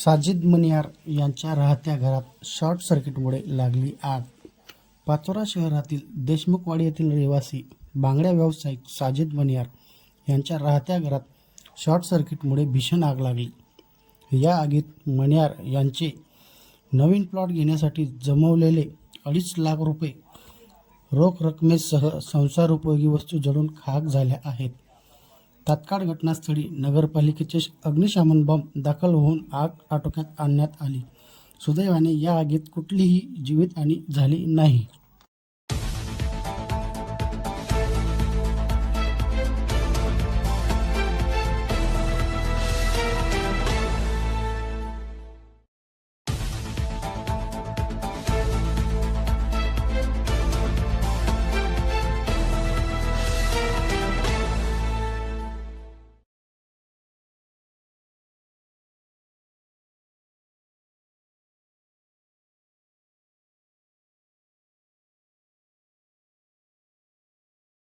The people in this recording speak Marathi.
साजिद मनियार यांच्या राहत्या घरात शॉर्ट सर्किटमुळे लागली आग. पाचोरा शहरातील देशमुखवाडी येथील रहिवासी बांगड्या व्यावसायिक साजिद मनियार यांच्या राहत्या घरात शॉर्ट सर्किटमुळे भीषण आग लागली. या आगीत मनियार यांचे नवीन प्लॉट घेण्यासाठी जमवलेले 2.5 लाख रुपये रोख रकमेसह संसारोपयोगी वस्तू जळून खाक झाल्या आहेत. तात्काळ घटनास्थळी नगरपालिकेचे अग्निशमन बंब दाखल होऊन आग आटोक्यात आणण्यात आली. सुदैवाने या आगीत कुठलीही जीवितहानी झाली नाही.